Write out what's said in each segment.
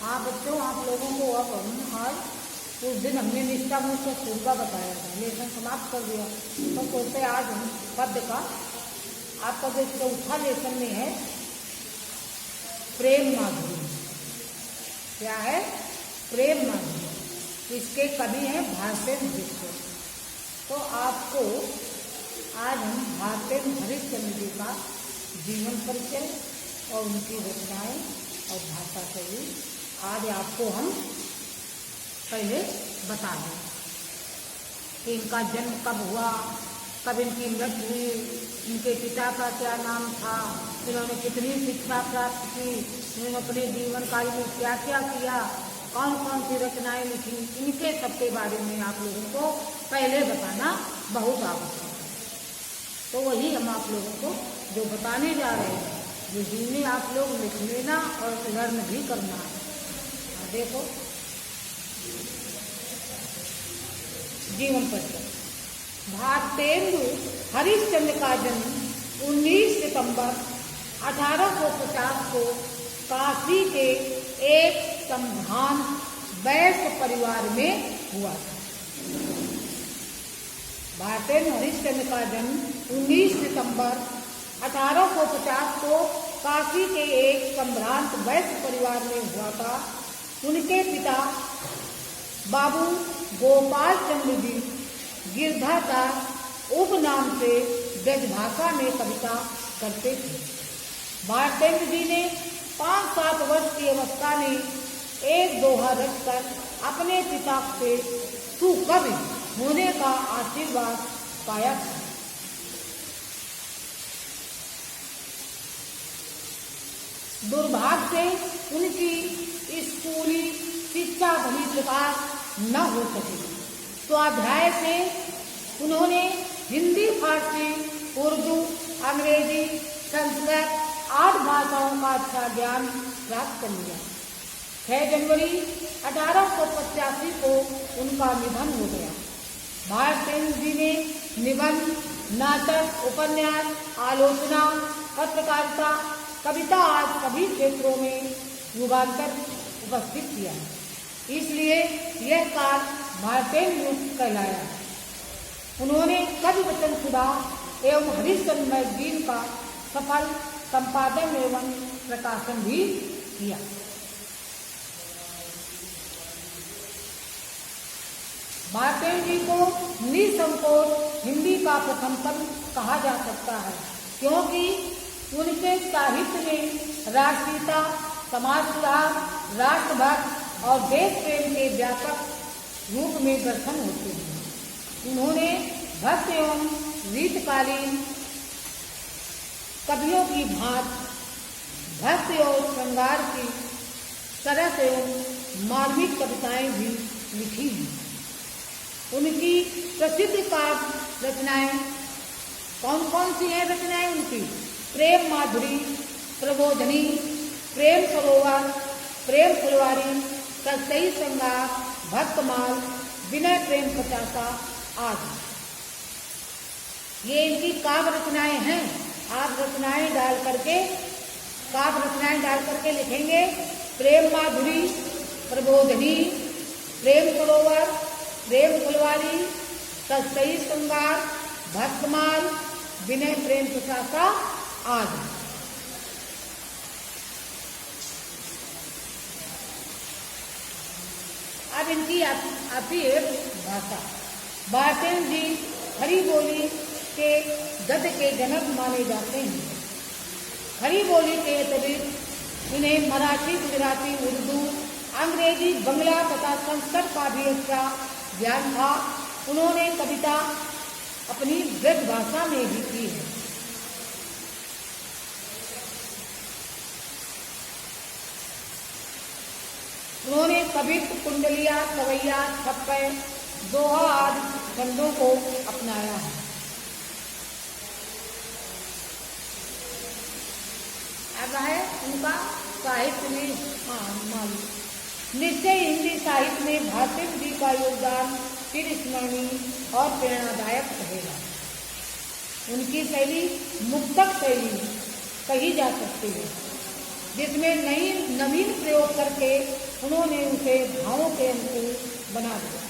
हाँ बच्चों, आप लोगों को अब हम आज उस दिन हमने निष्ठा मुझ का स्कूल का बताया था, लेसन समाप्त कर दिया। तो सोचते आज हम पद्य का आपका जो चौथा लेसन में है प्रेम माधुरी। क्या है? प्रेम माधुरी। इसके कवि हैं भारतेंद्र हरिश्चंद्र। तो आपको आज हम भारतेंद्र हरिश्चंद्र जी का जीवन परिचय और उनकी रचनाएं और भाषा शैली आज आपको हम पहले बता दें कि इनका जन्म कब हुआ, कब इनकी मृत्यु हुई, इनके पिता का क्या नाम था, इन्होंने कितनी शिक्षा प्राप्त की, इन्होंने अपने जीवन काल में क्या क्या किया, कौन कौन सी रचनाएं लिखी, इनके सबके बारे में आप लोगों को पहले बताना बहुत आवश्यक है। तो वही हम आप लोगों को जो बताने जा रहे हैं, ये जीवनी आप लोग लिख लेना और लर्न भी करना है। देखो जीवन परिचय। भारतेंदु हरिश्चंद्र का जन्म 19 सितंबर 1850 को काशी के एक संभ्रांत वैश्य परिवार में हुआ था। भारतेंदु हरिश्चंद्र का जन्म 19 सितंबर 1850 को काशी के एक संभ्रांत वैश्य परिवार में हुआ था। उनके पिता बाबू गोपाल चंद्र जी गिरधाचार्य उपनाम से ब्रजभाषा में कविता करते थे। भारतेंद्र जी ने 5-7 वर्ष की अवस्था में एक दोहा रचकर अपने पिता से सुकवि होने का आशीर्वाद पाया था। दुर्भाग्य से उनकी स्कूली शिक्षा भली प्रकार न हो सकी। स्वाध्याय से उन्होंने हिंदी, फारसी, उर्दू, अंग्रेजी, संस्कृत 8 भाषाओं का अच्छा ज्ञान प्राप्त कर लिया। 6 जनवरी 1885 को उनका निधन हो गया। भारतेंद्र जी ने निबंध, नाटक, उपन्यास, आलोचना, पत्रकारिता, कविता आदि सभी क्षेत्रों में युगांतर उपस्थित किया, इसलिए यह काल भारतेंद्र युग कहलाया। उन्होंने कवि वचन सुधा एवं हरिश्चंद्र मैगजीन का सफल संपादन एवं प्रकाशन भी किया। भारतेंद्र जी को निसंकोच हिंदी का प्रथम कवि कहा जा सकता है, क्योंकि उनके साहित्य में राष्ट्रीयता, समाज सुधार, राष्ट्रभक्त और देश प्रेम के व्यापक रूप में दर्शन होते हैं। उन्होंने भक्त एवं रीतकालीन कवियों की भांति भक्ति और श्रृंगार की सरस एवं मार्मिक कविताएं भी लिखी हैं। उनकी प्रसिद्ध काव्य रचनाएं कौन कौन सी हैं? रचनाएं उनकी प्रेम माधुरी, प्रबोधनी, प्रेम सरोवर, प्रेम फुलवारी, सतई श्रृंगार, भक्तमाल, विनय प्रेम पचासा आदि। ये इनकी काव्य रचनाएं हैं। आप रचनाएं डाल करके काव्य रचनाएं डाल करके लिखेंगे प्रेम माधुरी, प्रबोधनी, प्रेम सरोवर, प्रेम फुलवारी, सतई श्रृंगार, भक्तमाल, विनय प्रेम पचासा आदि। अब इनकी आपकी एक भाषा। भारतेंद्र जी खड़ी बोली के गद्य के जनक माने जाते हैं। खड़ी बोली के अतिरिक्त इन्हें मराठी, गुजराती, उर्दू, अंग्रेजी, बंगला तथा संस्कृत का भी अच्छा ज्ञान था। उन्होंने कविता अपनी ब्रज भाषा में ही की है। उन्होंने कवित्व, कुंडलिया, सवैया, छप्पय, दोहा आदि छंदों को अपनाया है। अब है उनका साहित्य में निश्चय हिंदी साहित्य में भारतेंद्र जी का योगदान चिरस्मरणीय और प्रेरणादायक रहेगा। उनकी शैली मुक्तक शैली कही जा सकती है, जिसमें नवीन प्रयोग करके उन्होंने उसे भावों के अनुकूल बना दिया।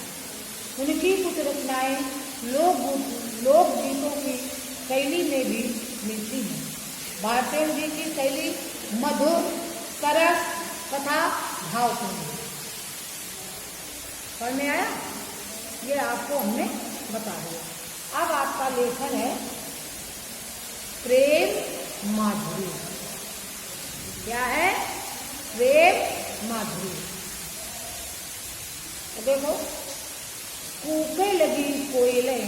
उनकी कुछ रचनाएं लोकगीतों की शैली में भी मिलती हैं। भारतेंद्र जी की शैली मधुर, सरस तथा भावपूर्ण है। समझ में आया? ये आपको हमने बता दिया। अब आपका लेखन है प्रेम माधुरी। क्या है? प्रेम माधुरी। तो देखो, कूके लगी कोयलें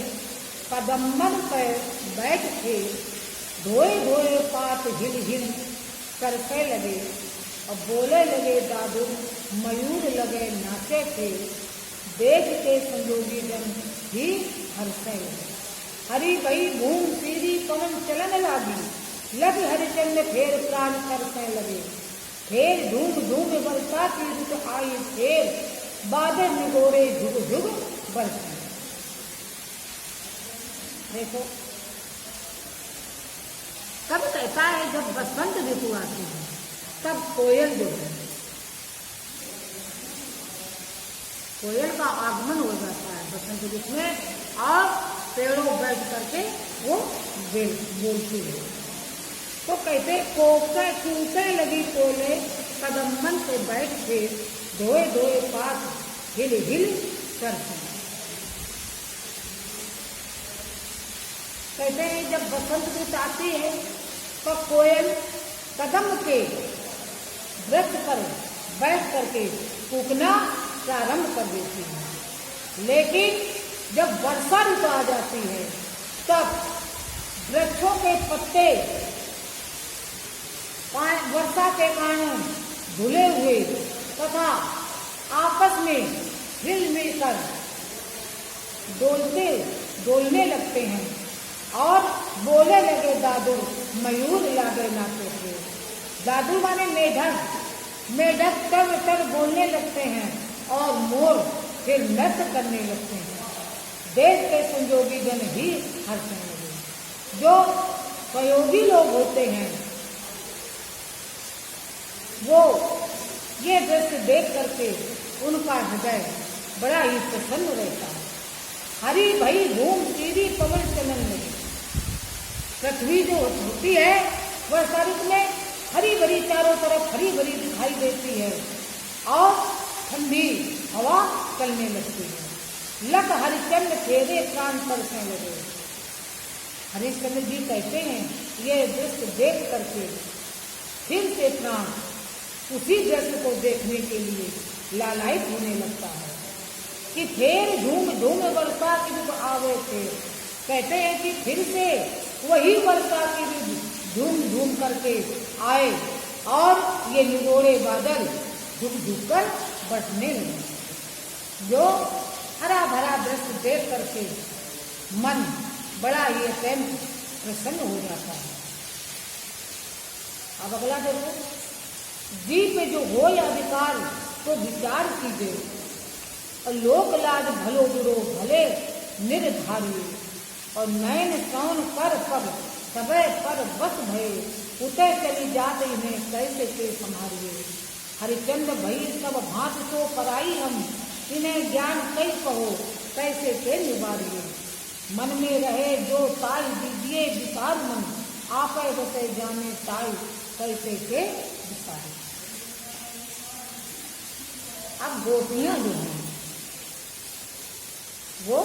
कदम्बन पर बैठ थे, धोए धोए पात हिल हिल करके लगे, और बोले लगे दादू, मयूर लगे नाचे थे, देख के संजोगी जन ही हर्षे लगे। हरी भई घूम सीरी पवन चलन लागी, लग हरिचंद फेर प्राण करते लगे, फेर धूम धूम बरसा की रुत आई, फेर बादल निगोरे झुग झुग बरसे। देखो, कब कहता है जब बसंत ऋतु आती है तब कोयल जो है, कोयल का आगमन हो जाता है बसंत ऋतु में, और पेड़ों बैठ करके वो बोलती है। तो कहते कोके कूके लगी कोयले कदम्बन पे बैठ के, धोए धोए पात हिल हिल करते। कहते हैं जब बसंत ऋतु आती है तो कोयल कदम के वृक्ष पर बैठ करके कूकना प्रारंभ कर देती है। लेकिन जब वर्षा ऋतु आ जाती है तब वृक्षों के पत्ते वर्षा के कारण धुले हुए तथा आपस में हिल मिलकर डोलने लगते हैं, और बोले लगे दादू, मयूर लागे नाचे थे। दादू माने मेढक, मेढक तर तर बोलने लगते हैं, और मोर फिर नृत्य करने लगते हैं। देश के संयोगी जन ही हर्षने लगे। जो सहयोगी लोग होते हैं वो ये दृश्य देख करके उनका हृदय बड़ा ही प्रसन्न रहता है। हरी भई घूम सीरी पवन चलन लगे। पृथ्वी जो होती है वह शरीर में हरी भरी, चारों तरफ हरी भरी दिखाई देती है, और ठंडी हवा चलने लगती है। लग हरिचंद फेरे प्राण परसने लगे। हरिश्चंद्र जी कहते हैं ये दृश्य देख करके फिर से प्राण उसी दृश्य को देखने के लिए लालायित होने लगता है कि फिर धूम धूम वर्षा की ऋतु आवे थे। कहते हैं कि फिर से वही वर्षा की ऋतु धूम धूम करके आए, और ये निगोरे बादल झुक झुक कर बरसने लगे। जो हरा भरा दृश्य देख करके मन बड़ा ही अत्यंत प्रसन्न हो जाता है। अब अगला देखो, जी पे जो हो अधिकार तो विचार कीजिए, और लोक लाज भलो बुरो भले निर्धारिये, और नयन सौन कर पग सबे पर बस भये, उते चली जात इन्हें कैसे के संभारिये। हरिचंद भई सब भांत तो पराई हम, इन्हें ज्ञान कई कहो कैसे के निवारिये। मन में रहे जो ताई दीजिए विचार मन, आपे बसे जाने ताई कैसे के विचारे। अब गोपियां जो हैं वो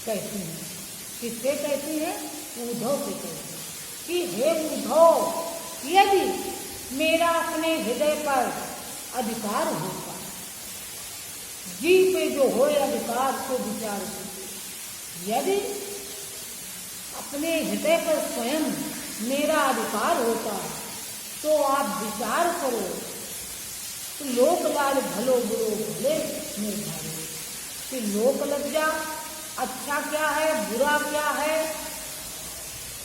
कहती हैं, किससे कहती है? उद्धव से कहती कि हे उद्धव, यदि मेरा अपने हृदय पर अधिकार होता, जी पे जो हो अधिकार तो विचार कीजिए। यदि अपने हृदय पर स्वयं मेरा अधिकार होता तो आप विचार करो, तो लोक लाज भलो बुरो भले निर्धारिये, कि लोक लज्जा अच्छा क्या है, बुरा क्या है,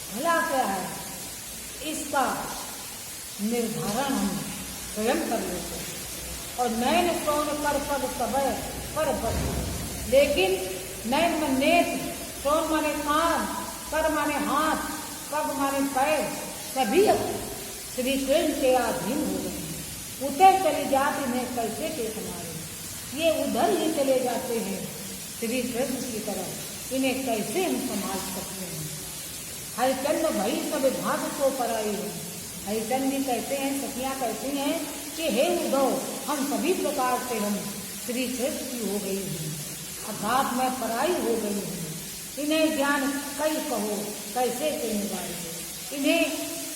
भला क्या है, इसका निर्धारण हम स्वयं कर लेते हैं। और नयन कौन कर पग सबय पर बस, लेकिन नयन में नेत्र, कौन माने कान, कर माने हाथ, पग माने पैर, सभी श्री कृष्ण के अधीन हो गए हैं। उतर चली जात इन्हें कैसे के समारे। ये उधर ही चले जाते हैं श्री कृष्ण की तरफ, इन्हें कैसे हम संभाल सकते हैं। हरिचंद भई सब भाग को पराई है। हरिचंद जी कहते हैं, सखियाँ कहती हैं कि हे उद्धव, हम सभी प्रकार से हम श्री कृष्ण की हो गई हूँ, अर्थात मैं पराई हो गई हूँ। इन्हें ज्ञान कई कहो कैसे कहने वाले। इन्हें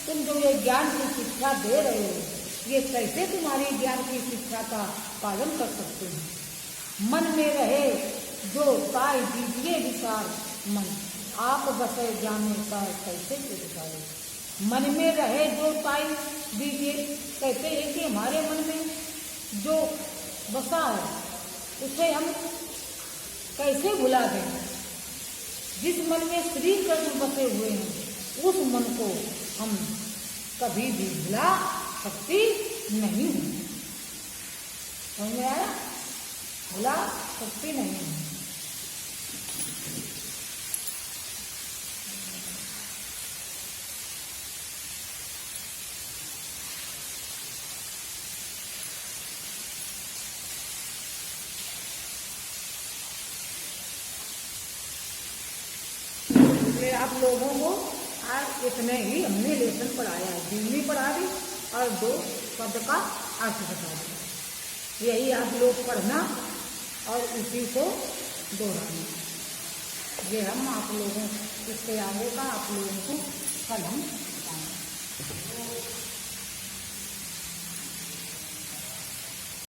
तुम जो ये ज्ञान की शिक्षा दे रहे हो, ये कैसे तुम्हारी ज्ञान की शिक्षा का पालन कर सकते हैं। मन में रहे जो ताई दीजिए विचार मन, आप बसे जाने का कैसे के विचारे। मन में रहे जो ताई दीजिए, कहते हैं कि हमारे मन में जो बसा है उसे हम कैसे भुला दें। जिस मन में श्री कृष्ण बसे हुए हैं उस मन को हम कभी भी भुला सकती नहीं है। समझ में आया? भुला सकती नहीं है। इसलिए आप लोगों को आज इतने ही हमने लेसन पढ़ाया है, जीवनी पढ़ा दी और 2 शब्द का अर्थ बता दिया। यही आप लोग पढ़ना और उसी को दोहराना। ये हम आप लोगों इसके आगे का आप लोगों को कल हम बताएंगे।